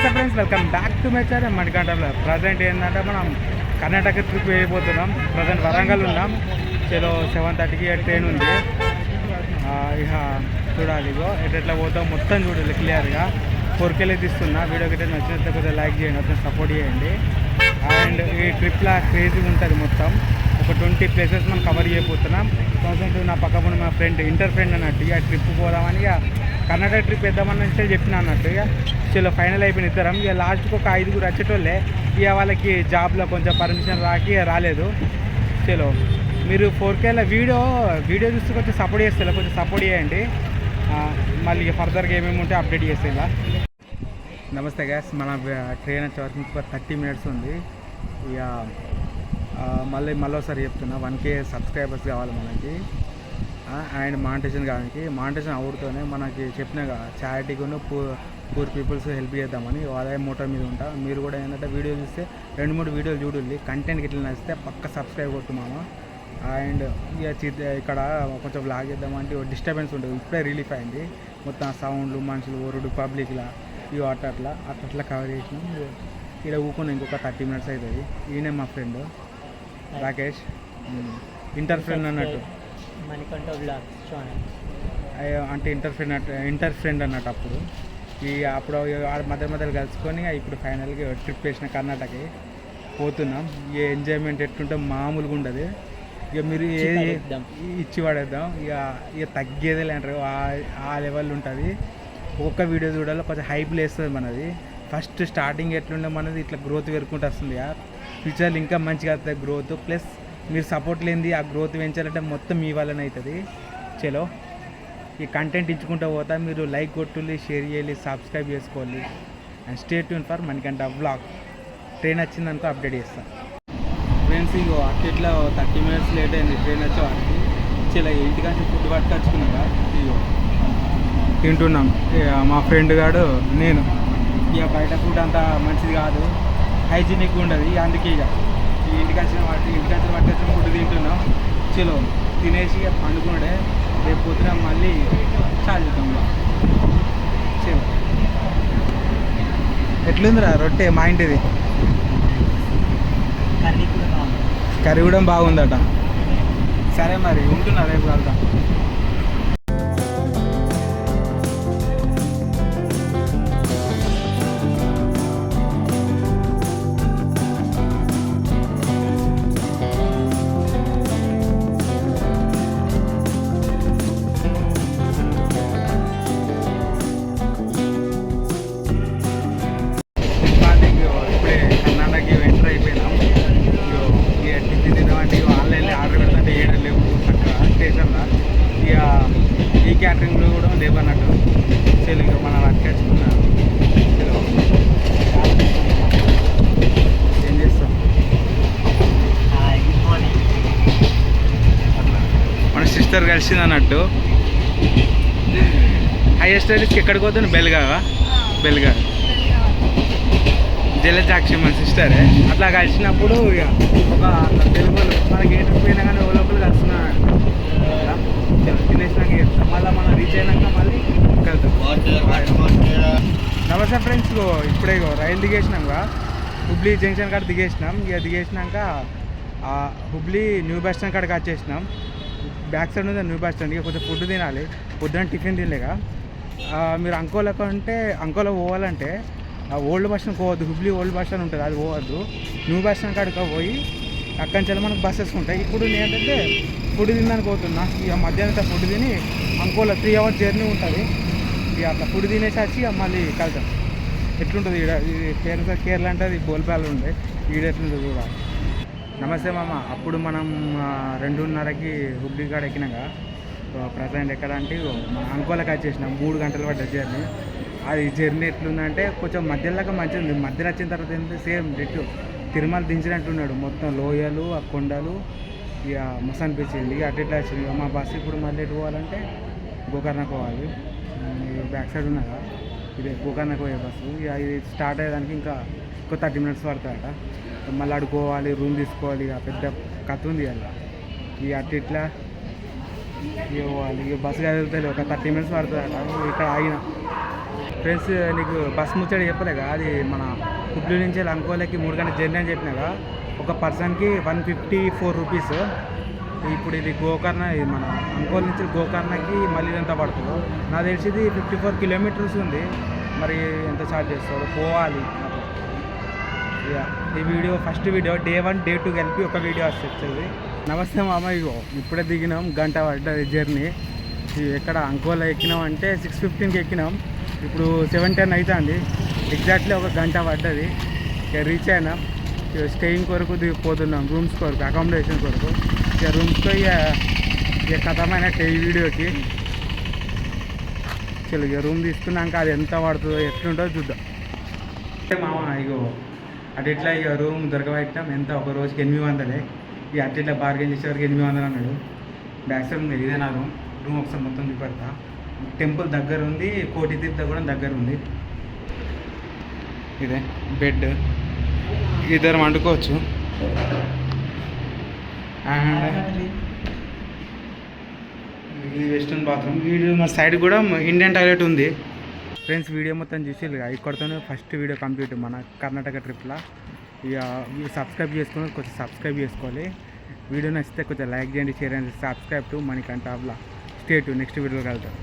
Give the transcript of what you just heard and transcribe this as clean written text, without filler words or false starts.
నమస్తే friends, welcome back to my channel మణికంఠంలో. Present ఏంటంటే మనం కర్ణాటక ట్రిప్ వెళ్ళిపోతున్నాం. ప్రజెంట్ వరంగల్ ఉన్నాం. చలో 7:30కి ట్రైన్ ఉంది. ఇక చూడాలి, ఇగో ఎట్లా పోతాం మొత్తం చూడాలి క్లియర్గా. 4K తీస్తున్నా. వీడియో గిట్ట నచ్చినట్లయితే కొద్దిగా లైక్ చేయండి, అతను సపోర్ట్ చేయండి. అండ్ ఈ ట్రిప్లా క్రేజీగా ఉంటుంది. మొత్తం ఒక 20 ప్లేసెస్ మనం కవర్ చేయబోతున్నాం. ప్రజెంట్ నా పక్కన మా ఫ్రెండ్ ఇంటర్ ఫ్రెండ్ అన్నట్టు ఇక ట్రిప్ పోదామని ఇక కర్ణాటక ట్రిప్ వేద్దామని అంటే చెప్పిన అన్నట్టు. ఇక చలో ఫైనల్ అయిపోయిన ఇద్దరం. ఇక లాస్ట్కి ఒక 5గురు వచ్చేటోళ్ళే. ఇక వాళ్ళకి జాబ్లో కొంచెం పర్మిషన్ రాకి రాలేదు. చలో మీరు 4Kలో వీడియో చూస్తే కొంచెం సపోర్ట్ చేస్తే కొంచెం సపోర్ట్ చేయండి. మళ్ళీ ఫర్దర్గా ఏమేమి ఉంటే అప్డేట్ చేస్తే ఇలా. నమస్తే గ్యాస్, మన ట్రైన్ వచ్చే వరకు ఇంకొక 30 మినిట్స్ ఉంది. ఇక మళ్ళీసారి చెప్తున్నా, 1K సబ్స్క్రైబర్స్ కావాలి మనకి. అండ్ మానిటైజేషన్ కావడానికి మానిటైజేషన్ అవుడుతోనే మనకి చెప్పిన చారిటీగా పూర్ పీపుల్స్ హెల్ప్ చేద్దామని అదే మోటో మీద ఉంటా. మీరు కూడా ఏంటంటే వీడియో చూస్తే 2-3 వీడియోలు చూడండి. కంటెంట్ ఇట్లా నచ్చితే పక్క సబ్స్క్రైబ్ కొట్టు మామ. అండ్ ఇక ఇక్కడ కొంచెం బ్లాగ్ చేద్దామంటే డిస్టర్బెన్స్ ఉంటుంది. ఇప్పుడే రిలీఫ్ అయింది. మొత్తం సౌండ్లు, మనుషులు, ఓరుడు, పబ్లిక్లా ఇవి అట్లా కవర్ చేసినాం. ఇక్కడ ఊకున్నాం. ఇంకొక 30 మినిట్స్ అవుతుంది. ఈయనే మా ఫ్రెండ్ రాకేష్, ఇంటర్ ఫ్రెండ్ అన్నట్టు. మణికంఠ బ్లాగ్స్ ఛానల్ అంటే ఇంటర్ ఫ్రెండ్ అన్నట్టు. అప్పుడు మధ్యలో కలుసుకొని ఇప్పుడు ఫైనల్గా ట్రిప్ వేసిన కర్ణాటకకి పోతున్నాం. ఏ ఎంజాయ్మెంట్ ఎట్లుంటే మామూలుగా ఉండదు. ఇక మీరు ఇచ్చి పడేద్దాం. ఇక తగ్గేదే అంటారు, ఆ లెవెల్ ఉంటుంది. ఒక్కొక్క వీడియో చూడాలి, కొంచెం హైప్ లేస్తుంది మనది. ఫస్ట్ స్టార్టింగ్ ఎట్లుండే మనది ఇట్లా గ్రోత్ పెరుగుకుంటూ వస్తుంది. ఫ్యూచర్లో ఇంకా మంచిగా అవుతుంది గ్రోత్. ప్లస్ మీరు సపోర్ట్ లేనిది ఆ గ్రోత్ పెంచాలంటే మొత్తం మీ వల్లనే అవుతుంది. చలో ఈ కంటెంట్ ఇచ్చుకుంటూ పోతా. మీరు లైక్ కొట్టుల్లి, షేర్ చేయాలి, సబ్స్క్రైబ్ చేసుకోవాలి. And stay tune for Manikanta vlog. Train వచ్చిందనుకో అప్డేట్ చేస్తాను. ఫ్రెండ్స్ ఇగో అట్లా 30 మినిట్స్ లేట్ అయింది ట్రైన్ వచ్చే వారికి. చలో ఇంటికాంచి ఫుడ్ పట్టుకొచ్చుకున్నాగా ఇగో తింటున్నాం. మా ఫ్రెండ్ గాడు నేను. ఇక బయట ఫుడ్ అంత మంచిది కాదు, హైజీనిక్ ఉండదు. అందుకే ఇక ఇంటికి వచ్చిన పట్టుకొచ్చిన ఫుడ్ తింటున్నాం. చలో తినేసి ఇక పండుకున్నాడే. రేపు పొద్దున మళ్ళీ చాలుతాం. చలో ఎట్లుందిరా రొట్టె మా ఇంటిది? కర్రీ కూడా బాగుందట. సరే మరి ఉంటున్నా, రేపు కలుద్దాం. క్యాటరింగ్లో కూడా లేవన్నట్టు. చలో ఇక మనం అట్టుకొచ్చుకున్నాం. ఏం చేస్తాం? మన సిస్టర్ కలిసింది అన్నట్టు. హైయర్ స్టడీస్కి ఎక్కడికి పోతుంది? బెల్గా జలజాక్షి మన సిస్టరే. అట్లా కలిసినప్పుడు ఇక ఒక తెలుగు మనకి ఏ ట్రిప్ అయినా కానీ లోపల కలుస్తున్నాడు. తినేసినాక చేస్తాం. మళ్ళీ మనం రీచ్ అయినాక మళ్ళీ వెళ్తాం. నమస్తే ఫ్రెండ్స్, ఇప్పుడే రైలు దిగేసినాక హుబ్లీ జంక్షన్ కాడ దిగేసినాం. ఇక దిగేసినాక హుబ్లీ న్యూ బస్ స్టాండ్ కాడికి వచ్చేసినాం. బ్యాక్ సైడ్ ఉంది న్యూ బస్ స్టాండ్. ఇక కొంచెం ఫుడ్ తినాలి. పొద్దున టిఫిన్ తినలేక మీరు అంకోలో పోవాలంటే ఓల్డ్ బస్ స్టాండ్ పోవద్దు. హుబ్లీ ఓల్డ్ బస్ స్టాండ్ ఉంటుంది, అది పోవద్దు. న్యూ బస్ స్టాండ్ కాడికి పోయి అక్కడి నుంచి మనకు బస్సెస్ ఉంటాయి. ఇప్పుడు నేనంటే ఫుడ్ తినడానికి పోతున్నా. ఇక మధ్యాహ్నం ఫుడ్ తిని అంకోలో 3 hours జర్నీ ఉంటుంది. ఇక అట్లా ఫుడ్ తినేసి వచ్చి ఇక మళ్ళీ కలుద్దాం. ఎట్లుంటుంది ఈడ? ఇది కేరళ అంటే అది బోల్పాలు ఉండే. ఈడ ఎట్లుంటుంది చూడాలి. నమస్తే మామ. అప్పుడు మనం 2:30కి హుబ్లీ కాడ ఎక్కినాక ప్రజెంట్ ఎక్కడ అంటే అంకోలకి వచ్చేసినాం. 3 గంటలు పడ్డ జర్నీ. అది జర్నీ ఎట్లుందంటే కొంచెం మధ్యలోకి మంచిగా ఉంది. మధ్యలో వచ్చిన తర్వాత ఏంటంటే సేమ్ డిట్టు తిరుమల దించినట్టున్నాడు. మొత్తం లోయలు, ఆ కొండలు. ఇక మస్తు అనిపించింది. ఇక అట్లా వచ్చింది. మా బస్సు ఇప్పుడు మళ్ళీ ఎటు పోవాలంటే గోకర్ణకు పోవాలి. బ్యాక్ సైడ్ ఉన్నదా ఇది గోకర్ణకు పోయే బస్సు. ఇక ఇది స్టార్ట్ అయ్యేదానికి ఇంకా 30 మినిట్స్ పడుతుందట. మళ్ళీ అడుకోవాలి, రూమ్ తీసుకోవాలి. ఇక పెద్ద కథ ఉంది అలా. ఇక ఇట్లా ఇక పోవాలి. ఇక బస్సు కదులుతుంది. ఒక 30 మినిట్స్ పడుతుందట. ఇక్కడ ఆగిన ఫ్రెండ్స్ నీకు బస్ ముచ్చట చెప్పలేగా, అది మన హుబ్లీ నుంచి అంకోలకి 3 గంటల జర్నీ అని చెప్పినాగా. ఒక పర్సన్కి 154 రూపీస్. ఇప్పుడు ఇది గోకర్ణ, ఇది మన అంకోల్ నుంచి గోకర్ణకి మళ్ళీ ఎంత పడుతుందో నాకు తెలిసింది 54 కిలోమీటర్స్ ఉంది. మరి ఎంత ఛార్జ్ చేస్తాడో పోవాలి అట్లా. ఇక ఈ video first video day 1 day 2 కలిపి ఒక వీడియో వస్తుంది. నమస్తే మామ, ఇగో ఇప్పుడే దిగినాం, గంట పడ్డది జర్నీ. ఎక్కడ అంకోలా ఎక్కినాం అంటే 6:15కి ఎక్కినాం, ఇప్పుడు 7:10 అవుతుంది. ఎగ్జాక్ట్లీ ఒక గంట పడ్డది. ఇక రీచ్ అయినాం. స్టేయింగ్ కొరకు పోతున్నాం, రూమ్స్ కొరకు, అకామిడేషన్ కొరకు. ఇక రూమ్స్తో ఇక కథమైన ఈ వీడియోకి చలో ఇక రూమ్ తీసుకున్నాక అది ఎంత పడుతుందో ఎట్లుంటుందో చూద్దాం. మామ ఇగో అటు ఇట్లా ఇక రూమ్ దొరకబెట్టాం. ఎంత ఒక రోజుకి 800. ఇక అటు ఇట్లా బార్గెన్ చేసేవారికి 800 అన్నాడు. బ్యాక్ సైడ్ ఉంది, ఇదే నా రూమ్. ఒకసారి మొత్తం చూపెడతా. టెంపుల్ దగ్గర ఉంది, కోటి తీర్థ కూడా దగ్గర ఉంది. ఇదే బెడ్, ఇద్దరు వండుకోవచ్చు. అండ్ ఇది వెస్ట్రన్ బాత్రూమ్. వీడియో మా సైడ్ కూడా ఇండియన్ టాయిలెట్ ఉంది. ఫ్రెండ్స్ వీడియో మొత్తం చూసి ఇక్కడితోనే ఫస్ట్ వీడియో కంప్లీట్ మన కర్ణాటక ట్రిప్లో. ఇక సబ్స్క్రైబ్ చేసుకుని కొంచెం సబ్స్క్రైబ్ చేసుకోవాలి. వీడియో నచ్చితే కొంచెం లైక్ చేయండి, షేర్ చేయండి. Subscribe to Manikanta vlogs. Stay tune, next వీడియోకి వెళ్తాం.